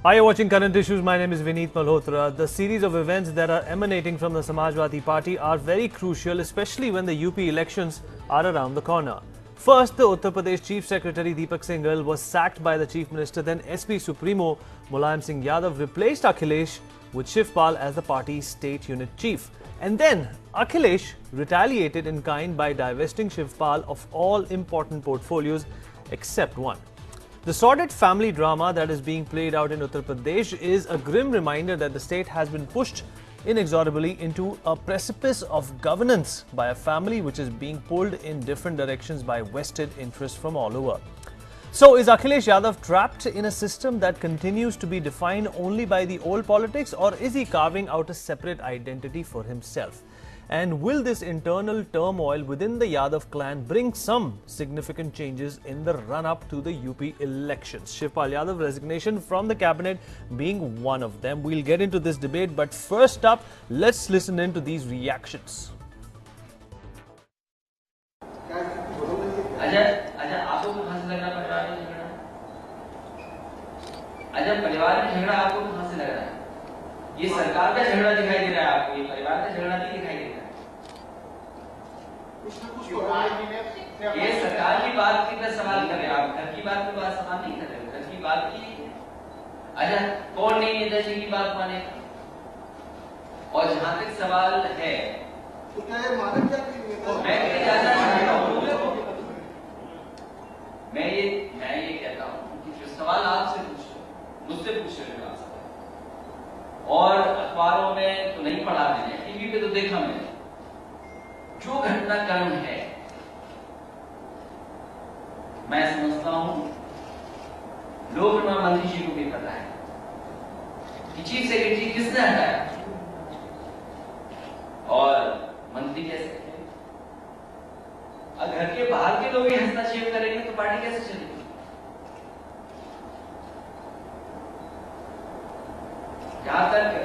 Hi, you're watching Current Issues. My name is Vineet Malhotra. The series of events that are emanating from the Samajwadi Party are very crucial, especially when the UP elections are around the corner. First, the Uttar Pradesh Chief Secretary Deepak Singhal was sacked by the Chief Minister. Then SP Supremo Mulayam Singh Yadav replaced Akhilesh with Shivpal as the party's state unit chief. And then Akhilesh retaliated in kind by divesting Shivpal of all important portfolios except one. The sordid family drama that is being played out in Uttar Pradesh is a grim reminder that the state has been pushed inexorably into a precipice of governance by a family which is being pulled in different directions by vested interests from all over. So, is Akhilesh Yadav trapped in a system that continues to be defined only by the old politics, or is he carving out a separate identity for himself? And will this internal turmoil within the Yadav clan bring some significant changes in the run-up to the UP elections? Shivpal Yadav resignation from the cabinet being one of them. We'll get into this debate, but first up, let's listen in to these reactions. आपको तो कहां से लग रहा है परिवार में झगड़ा? अच्छा, परिवार में झगड़ा आपको कहां से लग रहा है? ये सरकार का झगड़ा दिखाई दे रहा है आपको, ये परिवार का झगड़ा नहीं दिखाई दे रहा है। ये सरकार की बात की तरह सवाल कर रहे हैं आप, घर की बात पे बात सवाल नहीं कर रहे हो, घर की बात की। अच्छा, कौन नहीं नेता जी की बात मानेगा? और जहां तक सवाल है तो क्या ये मानक क्या मैं कहीं ज्यादा नहीं हूं, मैं ये कहता हूं कि जो सवाल आपसे पूछो मुझसे पूछ रहे हो आप, और अखबारों में तो नहीं पढ़ा मैंने, टीवी पे तो देखा मैंने, जो घटनाक्रम है मैं समझता हूं लोक निर्माण मंत्री जी को भी पता है कि चीफ सेक्रेटरी किसने हटाया और मंत्री कैसे। अगर घर के बाहर के लोग ही हस्तक्षेप करेंगे तो पार्टी कैसे चलेगी? क्या तर्क है?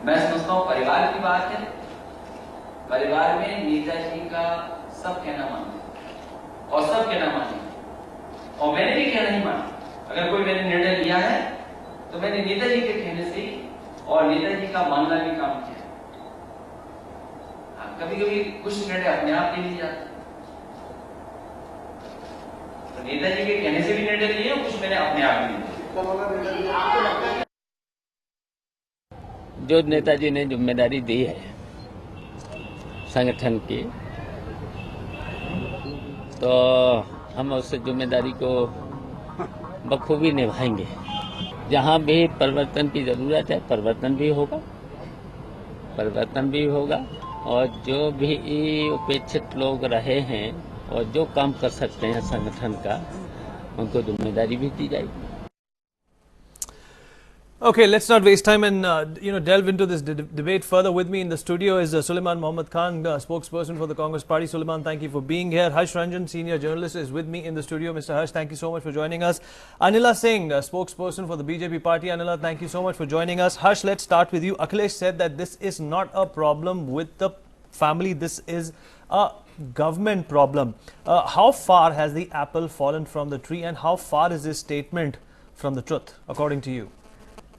मैं समझता हूं परिवार की बात है, परिवार में नेताजी का सब कहना माने और सब कहना माने, और मैंने भी कहना ही माना। अगर कोई मैंने निर्णय लिया है तो मैंने नेताजी के कहने से और नेताजी का मानना भी काम किया। कभी कभी कुछ निर्णय अपने आप ले लिए जाते, तो नेताजी के कहने से भी निर्णय लिए, कुछ मैंने अपने आप लिए। जो नेताजी ने जिम्मेदारी दी है संगठन की, तो हम उस जिम्मेदारी को बखूबी निभाएंगे। जहां भी परिवर्तन की जरूरत है परिवर्तन भी होगा, और जो भी उपेक्षित लोग रहे हैं और जो काम कर सकते हैं संगठन का, उनको जिम्मेदारी भी दी जाएगी। Okay, let's not waste time and delve into this debate further. With me in the studio is Suleiman Mohammad Khan, spokesperson for the Congress Party. Suleiman, thank you for being here. Harsh Ranjan, senior journalist, is with me in the studio. Mr. Harsh, thank you so much for joining us. Anila Singh, spokesperson for the BJP party. Anila, thank you so much for joining us. Harsh, let's start with you. Akhilesh said that this is not a problem with the family. This is a government problem. How far has the apple fallen from the tree, and how far is this statement from the truth, according to you?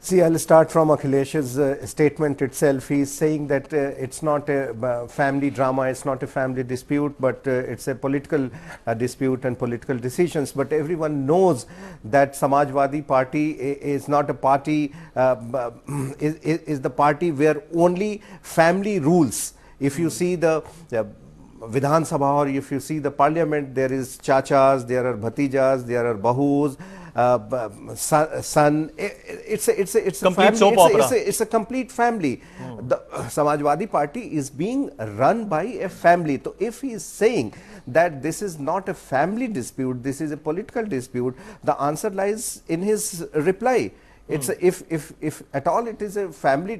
See, I'll start from Akhilesh's statement itself. He's saying that it's not a family drama, it's not a family dispute, but it's a political dispute and political decisions. But everyone knows that Samajwadi Party is not a party, is the party where only family rules. If you see the Vidhan Sabha, or if you see the parliament, there is chachas, there are bhatijas, there are bahus, son. It's a complete family. Soap opera. It's a complete family. The Samajwadi Party is being run by a family. So if he is saying that this is not a family dispute, this is a political dispute, the answer lies in his reply. It's if at all it is a family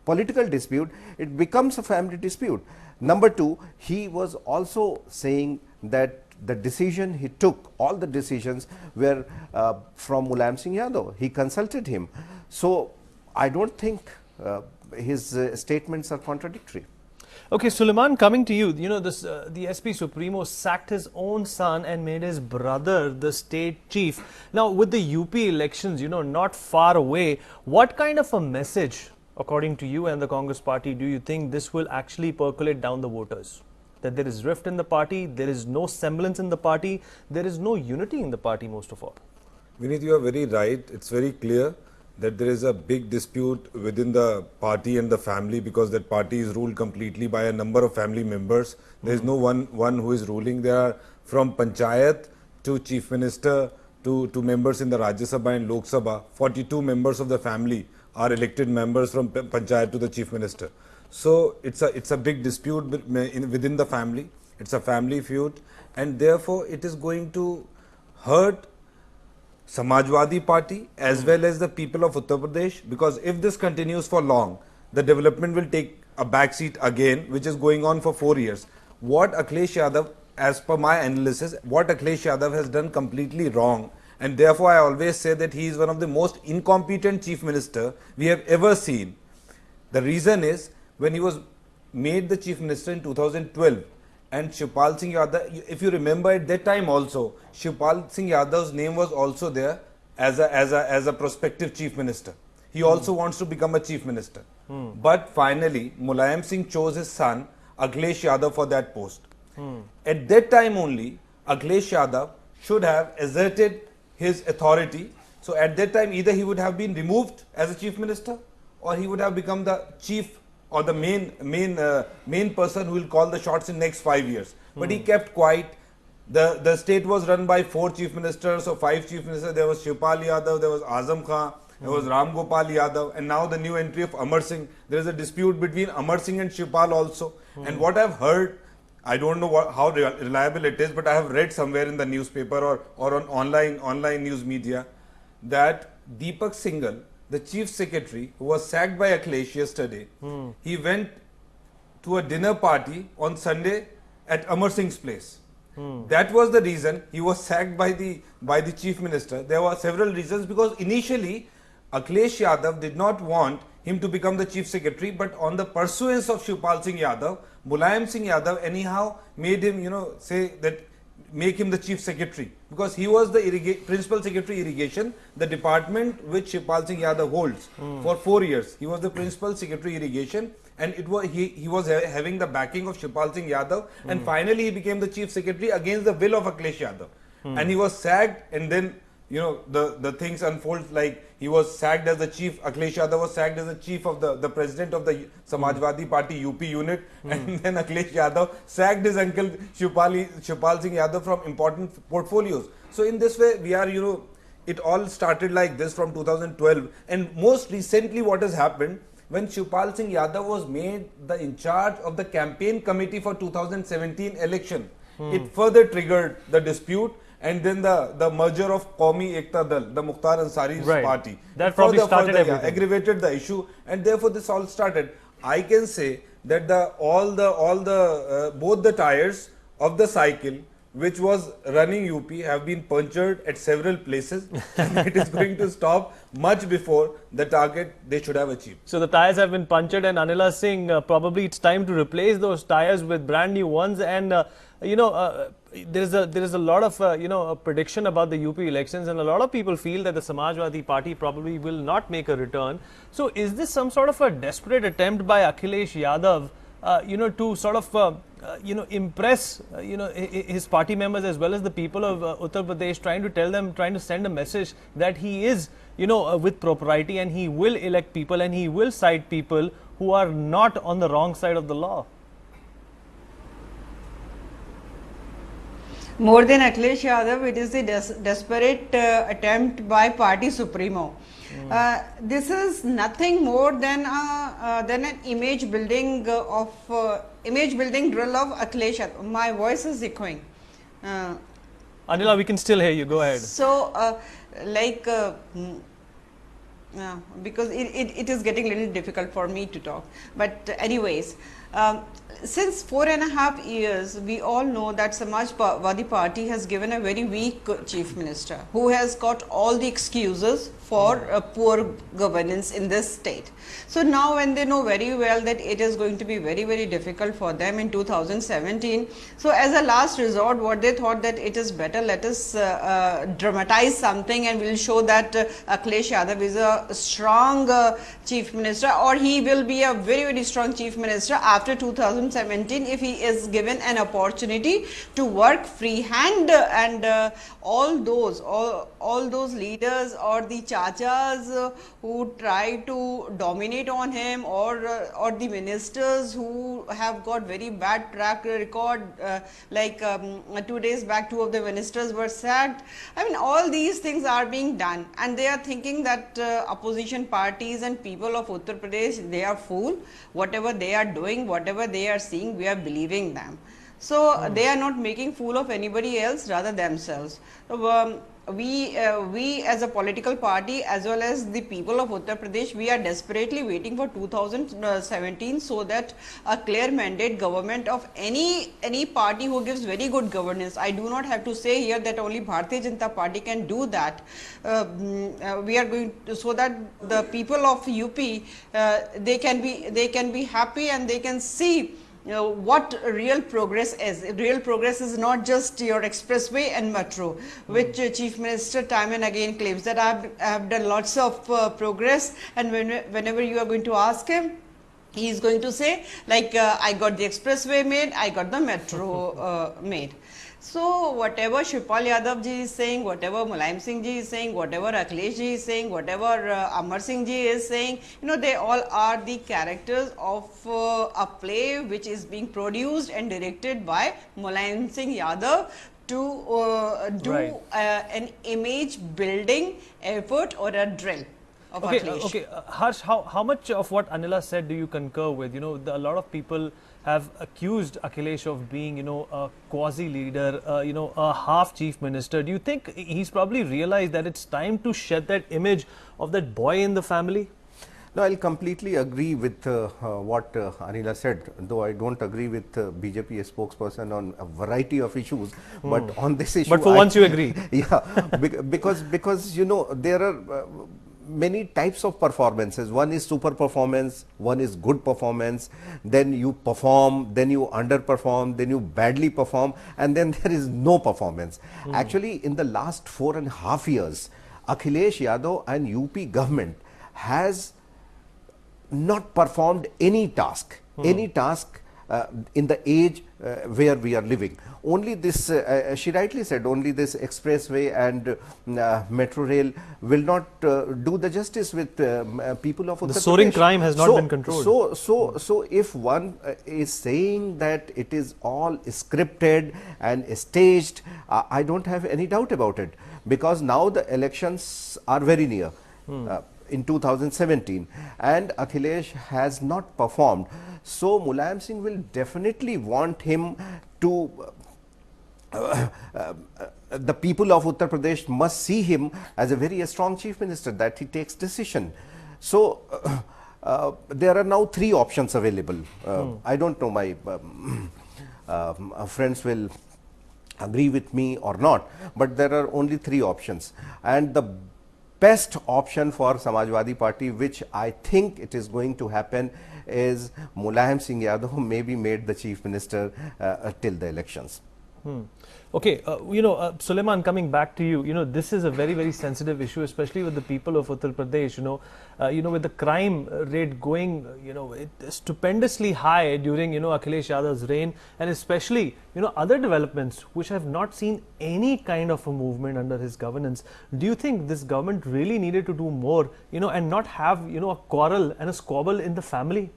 political dispute, it becomes a family dispute. Number two, he was also saying that the decision he took, all the decisions were from Mulayam Singh Yadav. He consulted him. So I don't think his statements are contradictory. Okay, Suleiman, coming to you, this the SP Supremo sacked his own son and made his brother the state chief. Now, with the UP elections, not far away, what kind of a message, according to you and the Congress party, do you think this will actually percolate down the voters? That there is rift in the party, there is no semblance in the party, there is no unity in the party, most of all. Vineet, you are very right. It's very clear that there is a big dispute within the party and the family, because that party is ruled completely by a number of family members. There is no one who is ruling. There are, from Panchayat to Chief Minister to members in the Rajya Sabha and Lok Sabha, 42 members of the family are elected members from Panchayat to the Chief Minister. So it's a big dispute within the family. It's a family feud, and therefore it is going to hurt Samajwadi Party as well as the people of Uttar Pradesh, because if this continues for long, the development will take a backseat again, which is going on for 4 years. What Akhilesh Yadav, as per my analysis, what Akhilesh Yadav has done completely wrong, and therefore I always say that he is one of the most incompetent chief minister we have ever seen. The reason is, when he was made the chief minister in 2012, and Shivpal Singh Yadav, if you remember at that time also, Shivpal Singh Yadav's name was also there as a prospective chief minister. He also wants to become a chief minister. But finally, Mulayam Singh chose his son, Akhilesh Yadav, for that post. At that time only, Akhilesh Yadav should have asserted his authority. So at that time, either he would have been removed as a chief minister, or he would have become the chief or the main person who will call the shots in next 5 years. But he kept quiet. The state was run by 4 chief ministers or 5 chief ministers. There was Shivpal Yadav, there was Azam Khan, there was Ram Gopal Yadav, and now the new entry of Amar Singh. There is a dispute between Amar Singh and Shivpal also. And what I've heard, I don't know how reliable it is, but I have read somewhere in the newspaper or on online news media that Deepak Singhal, the chief secretary who was sacked by Akhilesh yesterday, he went to a dinner party on Sunday at Amar Singh's place. That was the reason he was sacked by the chief minister. There were several reasons, because initially Akhilesh Yadav did not want him to become the chief secretary, but on the pursuance of Shivpal Singh Yadav, Mulayam Singh Yadav anyhow made him, make him the chief secretary, because he was the principal secretary irrigation, the department which Shivpal Singh Yadav holds for 4 years. He was the principal secretary irrigation, and it was he was having the backing of Shivpal Singh Yadav, and finally he became the chief secretary against the will of Akhilesh Yadav, and he was sacked. And then the things unfold, like he was sacked as the chief. Akhilesh Yadav was sacked as the chief of the president of the Samajwadi Party UP unit, and then Akhilesh Yadav sacked his uncle Shivpal Singh Yadav from important portfolios. So in this way, we are, it all started like this from 2012, and most recently what has happened, when Shivpal Singh Yadav was made the in charge of the campaign committee for 2017 election, it further triggered the dispute. And then the merger of Qaumi Ekta Dal, the Mukhtar Ansari's party, that probably started everything. Aggravated the issue, and therefore this all started. I can say that both the tires of the cycle which was running UP have been punctured at several places, and it is going to stop much before the target they should have achieved. So the tires have been punctured, and Anila Singh, probably it's time to replace those tires with brand new ones. And there is a lot of a prediction about the UP elections, and a lot of people feel that the Samajwadi Party probably will not make a return. So is this some sort of a desperate attempt by Akhilesh Yadav to sort of impress his party members as well as the people of Uttar Pradesh, trying to send a message that he is with propriety, and he will elect people, and he will cite people who are not on the wrong side of the law? More than Akhilesh Yadav, it is a desperate attempt by Party Supremo. This is nothing more than an image building drill of Akhilesh Yadav. My voice is echoing. Anila, we can still hear you. Go ahead. So, because it is getting a little difficult for me to talk. But anyways, Since 4.5 years, we all know that Samajwadi Party has given a very weak chief minister who has got all the excuses for poor governance in this state. So now when they know very well that it is going to be very, very difficult for them in 2017, so as a last resort, what they thought that it is better, let us dramatize something and we'll show that Akhilesh Yadav is a strong chief minister, or he will be a very, very strong chief minister after 2017 if he is given an opportunity to work freehand, and all those leaders or the chachas who try to dominate on him, or the ministers who have got very bad track record, like 2 days back 2 of the ministers were sacked. I mean, all these things are being done, and they are thinking that opposition parties and people of Uttar Pradesh, they are fool. Whatever they are doing, whatever they are seeing, we are believing them. So they are not making fool of anybody else, rather themselves. So, we as a political party as well as the people of Uttar Pradesh, we are desperately waiting for 2017 so that a clear mandate government of any party who gives very good governance. I do not have to say here that only Bharatiya Janata Party can do that. We are going to, so that the people of UP they can be happy and they can see what real progress is. Real progress is not just your expressway and metro, which Chief Minister time and again claims that I have done lots of progress, and whenever you are going to ask him, he is going to say like I got the expressway made, I got the metro made. So whatever Shivpal Yadav ji is saying, whatever Mulayam Singh ji is saying, whatever Akhilesh ji is saying, whatever Amar Singh ji is saying, you know, they all are the characters of a play which is being produced and directed by Mulayam Singh Yadav to do an image building effort or a drill. Okay, Harsh, how much of what Anila said do you concur with? You know, a lot of people have accused Akhilesh of being, you know, a quasi-leader, you know, a half chief minister. Do you think he's probably realized that it's time to shed that image of that boy in the family? No, I'll completely agree with what Anila said, though I don't agree with BJP spokesperson on a variety of issues, but on this issue... But for once you agree. Yeah, because, you know, there are many types of performances. One is super performance, one is good performance, then you perform, then you underperform, then you badly perform, and then there is no performance. Actually, in the last 4.5 years, Akhilesh Yadav and UP government has not performed any task, in the age where we are living. Only this, she rightly said, only this expressway and metro rail will not do the justice with people of Uttar Pradesh. The soaring crime has not been controlled. So if one is saying that it is all scripted and staged, I don't have any doubt about it, because now the elections are very near. In 2017, and Akhilesh has not performed, so Mulayam Singh will definitely want him to the people of Uttar Pradesh must see him as a very strong chief minister, that he takes decision. So there are now 3 options available. I don't know, my friends will agree with me or not, but there are only 3 options, and the best option for Samajwadi Party, which I think it is going to happen, is Mulayam Singh Yadav may be made the chief minister till the elections. Okay, you know, Suleiman, coming back to you, you know, this is a very, very sensitive issue, especially with the people of Uttar Pradesh, you know, with the crime rate going, you know, stupendously high during, you know, Akhilesh Yadav's reign, and especially, you know, other developments which have not seen any kind of a movement under his governance. Do you think this government really needed to do more, you know, and not have, you know, a quarrel and a squabble in the family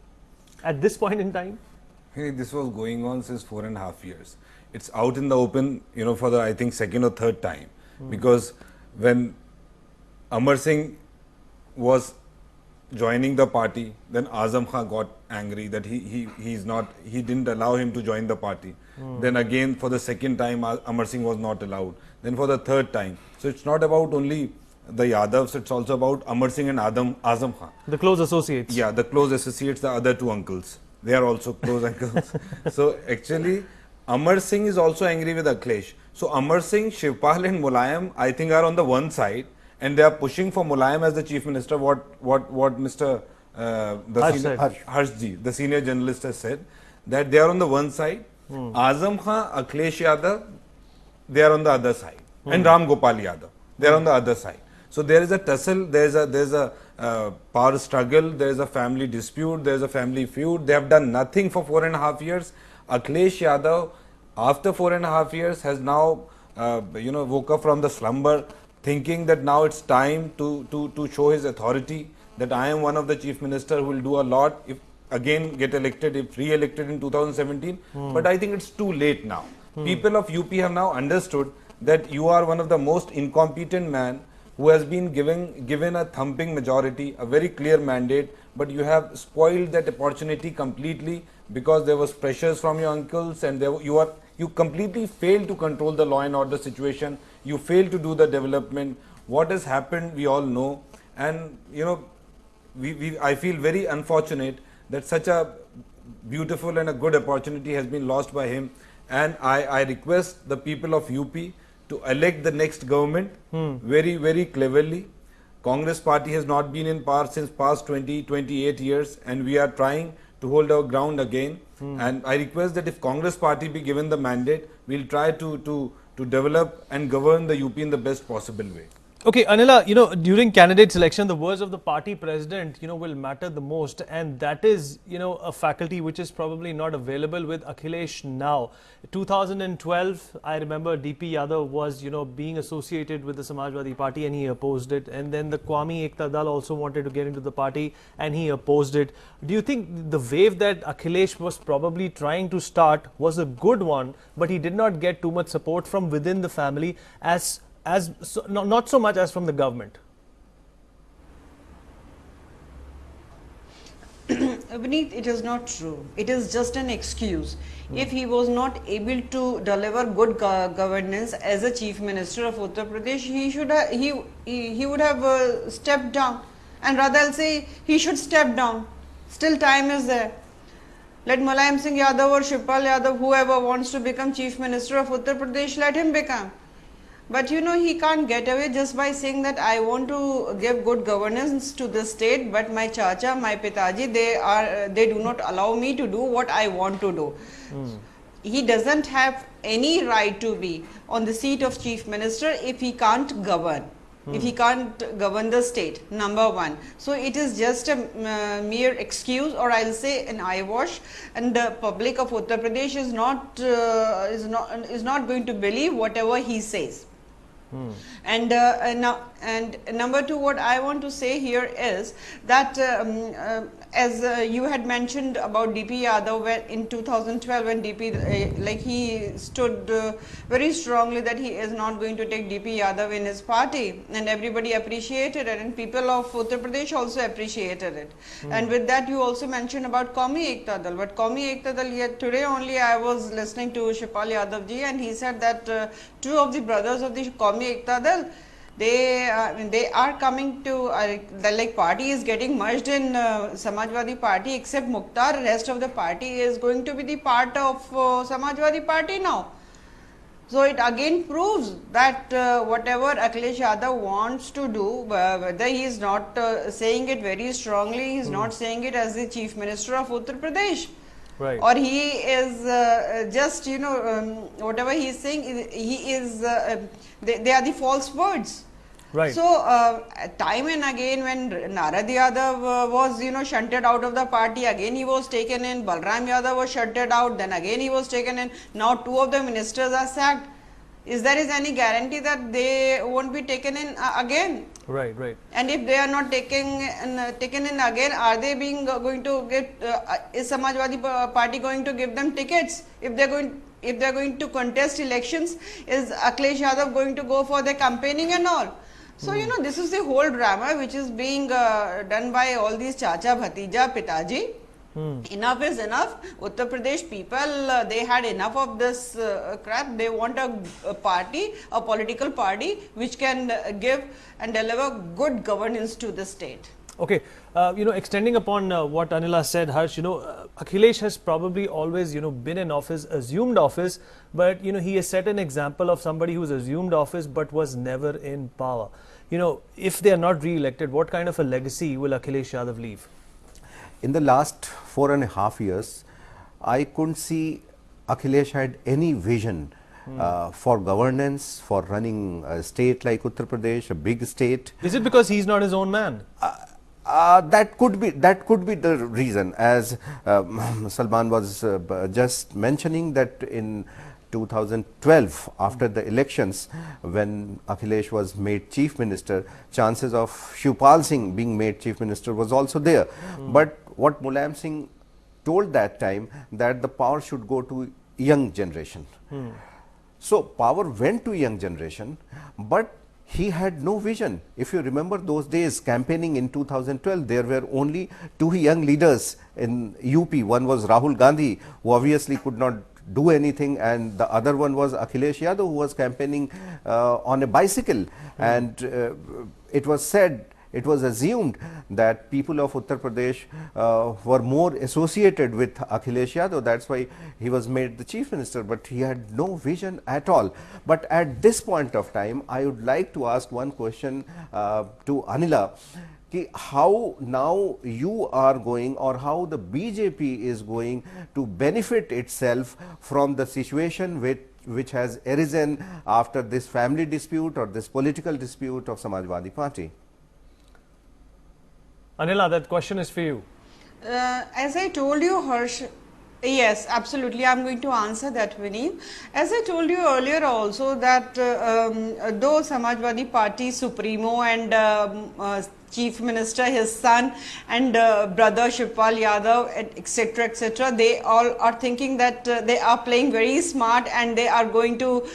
at this point in time? Hey, this was going on since 4.5 years. It's out in the open, you know, for the, I think, 2nd or 3rd time. Because when Amar Singh was joining the party, then Azam Khan got angry that he didn't allow him to join the party. Then again, for the 2nd time, Amar Singh was not allowed. Then for the 3rd time. So it's not about only the Yadavs, it's also about Amar Singh and Azam Khan. The close associates. Yeah, the close associates, the other 2 uncles. They are also close uncles. So actually, Amar Singh is also angry with Akhilesh. So Amar Singh, Shivpal and Mulayam, I think, are on the one side, and they are pushing for Mulayam as the chief minister. What Mr. Harshji, the senior journalist, has said, that they are on the one side. Azam Khan, Akhilesh Yadav, they are on the other side, and Ram Gopal Yadav, they are on the other side. So there is a tussle, there is a power struggle, there is a family dispute, there is a family feud. They have done nothing for 4.5 years. Akhilesh Yadav, after 4.5 years, has now woke up from the slumber, thinking that now it's time to show his authority, that I am one of the chief minister who will do a lot if again get elected, if re-elected in 2017. But I think it's too late now. People of UP have now understood that you are one of the most incompetent man who has been given a thumping majority, a very clear mandate, but you have spoiled that opportunity completely because there was pressures from your uncles, and you completely failed to control the law and order situation. You failed to do the development. What has happened, we all know, and I feel very unfortunate that such a beautiful and a good opportunity has been lost by him. And I request the people of UP to elect the next government very, very cleverly. Congress party has not been in power since past 28 years, and we are trying to hold our ground again. And I request that if Congress party be given the mandate, we'll try to develop and govern the UP in the best possible way. Okay, Anila, during candidate selection, the words of the party president, will matter the most, and that is, a faculty which is probably not available with Akhilesh now. 2012, I remember DP Yadav was, being associated with the Samajwadi Party, and he opposed it. And then the Qawmi Ekta Dal also wanted to get into the party, and he opposed it. Do you think the wave that Akhilesh was probably trying to start was a good one, but he did not get too much support from within the family not so much as from the government? Vineet, it is not true. It is just an excuse. If he was not able to deliver good governance as a chief minister of Uttar Pradesh, he would have stepped down. And rather, I'll say he should step down. Still time is there. Let Mulayam Singh Yadav or Shivpal Yadav, whoever wants to become chief minister of Uttar Pradesh, let him become. But he can't get away just by saying that I want to give good governance to the state, but my chacha, my pitaji, they do not allow me to do what I want to do. He doesn't have any right to be on the seat of chief minister if he can't govern. If he can't govern the state, number one. So it is just a mere excuse, or I'll say an eyewash, and the public of Uttar Pradesh is not going to believe whatever he says. And number two, what I want to say here is that as you had mentioned about DP Yadav in 2012, when DP he stood very strongly that he is not going to take DP Yadav in his party, and everybody appreciated it, and people of Uttar Pradesh also appreciated it. And with that, you also mentioned about Qawmi Ekta Dal. But Qawmi Ekta Dal, today only I was listening to Shivpal Yadav ji, and he said that two of the brothers of the Qawmi Ekta Dal, they are coming to the party is getting merged in Samajwadi Party, except Mukhtar. Rest of the party is going to be the part of Samajwadi Party now. So it again proves that whatever Akhilesh Yadav wants to do, whether he is not saying it very strongly, he is not saying it as the chief minister of Uttar Pradesh. Right. Or he is just whatever he is saying, they are the false words. Right. So time and again, when Narad Yadav was shunted out of the party, again he was taken in. Balram Yadav was shunted out, then again he was taken in. Now two of the ministers are sacked. Is there any guarantee that they won't be taken in again? Right, right. And if they are not taken in again, are they going to get? Is Samajwadi Party going to give them tickets? If they are going to contest elections, is Akhilesh Yadav going to go for their campaigning and all? So this is the whole drama which is being done by all these chacha, bhatija, pitaji. Enough is enough. Uttar Pradesh people, they had enough of this crap. They want a party, a political party which can give and deliver good governance to the state. Okay, extending upon what Anila said, Harsh, Akhilesh has probably always, been in office, assumed office, but, he has set an example of somebody who's assumed office but was never in power. If they are not re-elected, what kind of a legacy will Akhilesh Yadav leave? In the last 4.5 years, I couldn't see Akhilesh had any vision for governance, for running a state like Uttar Pradesh, a big state. Is it because he's not his own man? That could be the reason, as Salman was just mentioning, that in 2012, after the elections, when Akhilesh was made chief minister, chances of Shivpal Singh being made chief minister was also there. But what Mulayam Singh told that time, that the power should go to young generation. So power went to young generation, but he had no vision. If you remember those days, campaigning in 2012, there were only two young leaders in UP. One was Rahul Gandhi, who obviously could not do anything, and the other one was Akhilesh Yadav, who was campaigning on a bicycle. And it was said, it was assumed that people of Uttar Pradesh were more associated with Akhilesh Yadav. That's why he was made the chief minister, but he had no vision at all. But at this point of time, I would like to ask one question to Anila. How now you are going, or how the BJP is going to benefit itself from the situation which has arisen after this family dispute or this political dispute of Samajwadi Party? Anila, that question is for you. As I told you, Harsh, yes, absolutely, I am going to answer that, Vineet. As I told you earlier also, that though Samajwadi Party Supremo and Chief Minister, his son and brother Shivpal Yadav, etc., they all are thinking that they are playing very smart and they are going to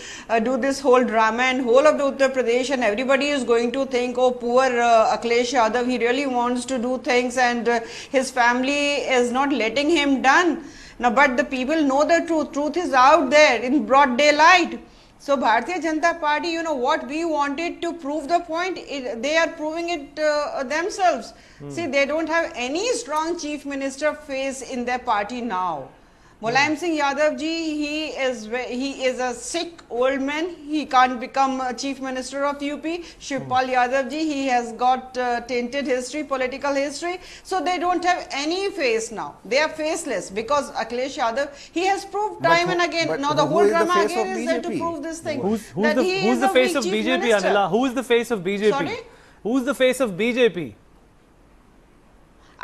do this whole drama, and whole of the Uttar Pradesh and everybody is going to think, oh, poor Akhilesh Yadav, he really wants to do things and his family is not letting him done. Now, but the people know the truth. Truth is out there in broad daylight. So, Bharatiya Janata Party, what we wanted to prove the point, they are proving it themselves. See, they don't have any strong chief minister face in their party now. Mulayam Singh Yadav ji, he is a sick old man. He can't become chief minister of UP. Shivpal Yadav ji, he has got tainted history, political history. So they don't have any face now. They are faceless because Akhilesh Yadav, he has proved time and again. Now the whole drama again is there to prove this thing. Who's the face of BJP, Anila? Who is the face of BJP? Sorry? Who's the face of BJP?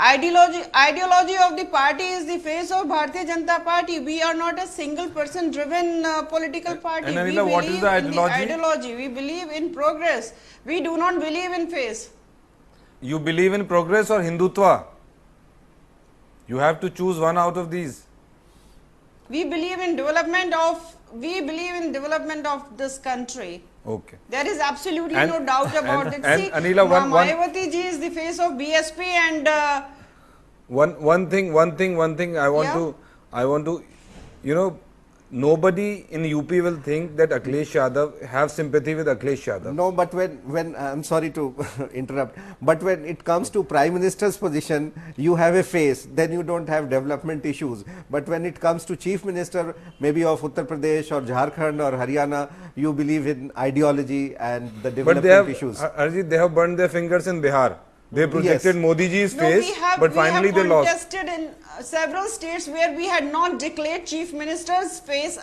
Ideology of the party is the face of Bharatiya Janata Party. We are not a single person driven political party. And we Anila, what believe is the in the ideology? ideology. We believe in progress. We do not believe in face. You believe in progress or Hindutva? You have to choose one out of these. We believe in development of this country. Okay. There is absolutely And- no doubt about it. and See, Anila, Mayawati ji is the face of BSP and One thing I want to, nobody in UP will think that Akhilesh Yadav have sympathy with Akhilesh Yadav. No, but when I'm sorry to interrupt, but when it comes to Prime Minister's position, you have a face, then you don't have development issues. But when it comes to Chief Minister, maybe of Uttar Pradesh or Jharkhand or Haryana, you believe in ideology and the development issues. Arjit, they have burned their fingers in Bihar. They projected Yes. Modi ji's no, face, but finally they we have lost. contested in several states where we had not declared chief minister's face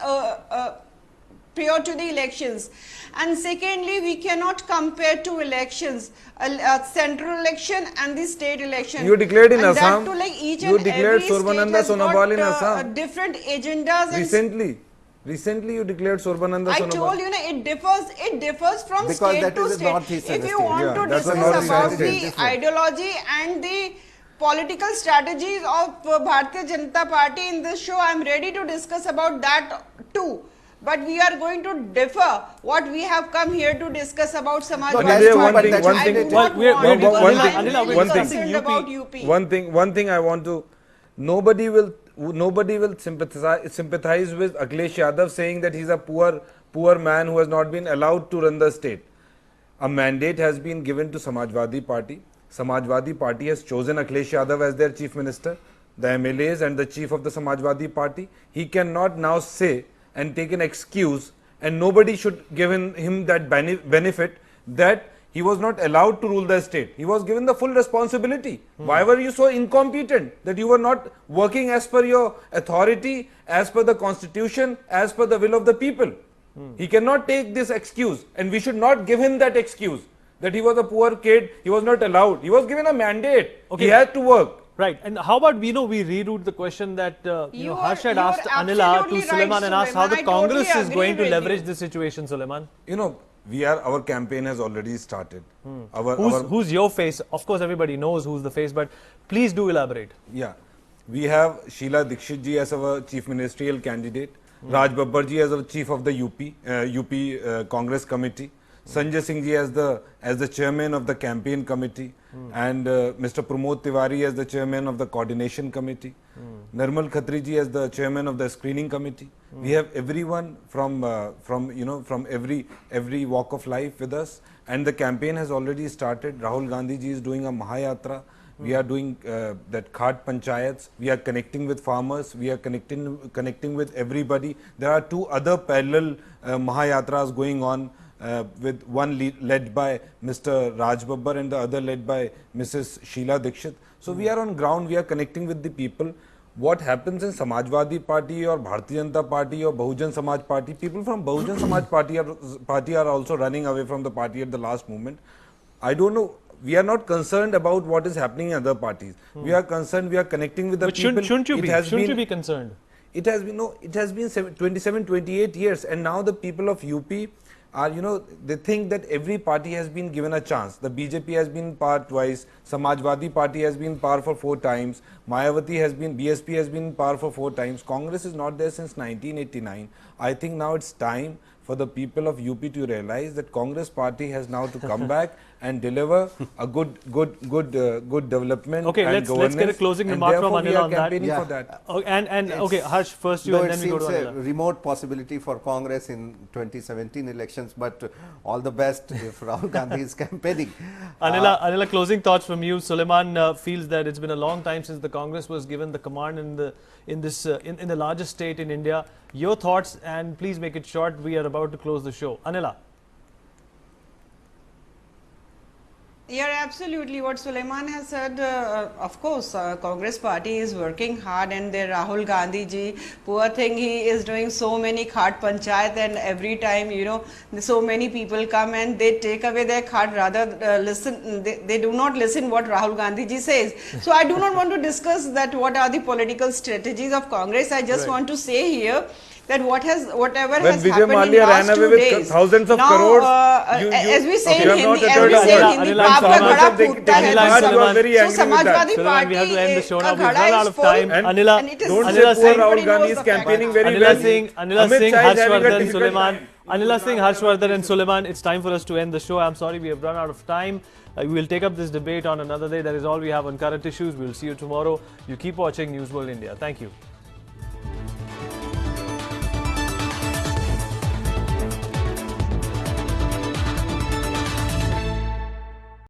prior to the elections. And secondly, we cannot compare two elections, a central election and the state election. You declared in and Assam. That too, like each You and declared every Sorbananda state has Sonowal in got, Assam. different agendas. Recently you declared Sorbananda I Sonowal. told you, it differs from Because state that to is a state. northeastern If you state. want Yeah, to that's a discuss northeastern about state. the ideology and the political strategies of Bharatiya Janata Party in this show, I am ready to discuss about that too. But we are going to differ what we have come here to discuss about Samajwadi that's true, one but thing- that's one I thing- do not Well, we're- want we're- to- one thing- I am Anila, we're really discussing concerned UP. about UP. One thing I want to, nobody will sympathize with Akhilesh Yadav saying that he's a poor man who has not been allowed to run the state. A mandate has been given to Samajwadi Party. Samajwadi Party has chosen Akhilesh Yadav as their chief minister. the MLAs and the chief of the Samajwadi Party. He cannot now say and take an excuse, and nobody should give him that benefit that he was not allowed to rule the state. He was given the full responsibility. Why were you so incompetent that you were not working as per your authority, as per the constitution, as per the will of the people? He cannot take this excuse, and we should not give him that excuse that he was a poor kid, he was not allowed. He was given a mandate. Okay. He had to work. Right. And how about we reroute the question that Harsh had asked Anila to Suleiman and asked how the Congress is going to leverage this situation, Suleiman. Our campaign has already started. Who's your face? Of course, everybody knows who's the face, but please do elaborate. Yeah. We have Sheila Dikshit ji as our chief ministerial candidate, Raj Babbar ji as our chief of the UP Congress committee, Sanjay Singh ji as the chairman of the campaign committee, and Mr. Pramod Tiwari as the chairman of the coordination committee, Nirmal Khatri ji as the chairman of the screening committee. We have everyone from every walk of life with us, and the campaign has already started. Rahul Gandhi ji is doing a Mahayatra. We are doing that Khat Panchayats. We are connecting with farmers. We are connecting with everybody. There are two other parallel Mahayatras going on, with one led by Mr. Raj Babbar and the other led by Mrs. Sheila Dikshit. So we are on ground. We are connecting with the people. What happens in Samajwadi Party or Bharatiya Janata Party or Bahujan Samaj Party, people from Bahujan Samaj Party are also running away from the party at the last moment. I don't know. We are not concerned about what is happening in other parties. We are concerned. We are connecting with the people. Shouldn't you be concerned? It has been 27, 28 years, and now the people of UP are, they think that every party has been given a chance. The BJP has been power twice, Samajwadi Party has been power for 4 times, BSP has been power for 4 times. Congress is not there since 1989. I think now it's time for the people of UP to realize that Congress party has now to come back and deliver a good development. Okay, and let's get a closing remark from Anila on that. For that. Okay, Harsh, first you and then we go to Anila. It seems a remote possibility for Congress in 2017 elections, but all the best if Rahul Gandhi is campaigning. Anila, closing thoughts from you. Suleiman feels that it's been a long time since the Congress was given the command in the largest state in India. Your thoughts, and please make it short. We are about to close the show. Anila. Yeah, absolutely. What Suleiman has said, of course, Congress party is working hard, and there Rahul Gandhi ji, poor thing, he is doing so many Khat Panchayat, and every time, so many people come and they take away their Khat, rather listen, they do not listen what Rahul Gandhi ji says. So I do not want to discuss that what are the political strategies of Congress. I just want to say here that whatever has happened in the last 2 days, thousands of now, crores, as we say in Hindi, Anila, so Samajwadi Party, we have to end the show now. We've run ghada out is of full, time. Anila, and it is don't Anila say Singh, poor Rahul everybody knows Gandhi is the fact. campaigning very Anila well. Singh, Amit Shah is having a difficult time. Anila Singh, Harshvardhan and Suleiman, it's time for us to end the show. I'm sorry we have run out of time. We will take up this debate on another day. That is all we have on current issues. We will see you tomorrow. You keep watching News World India. Thank you.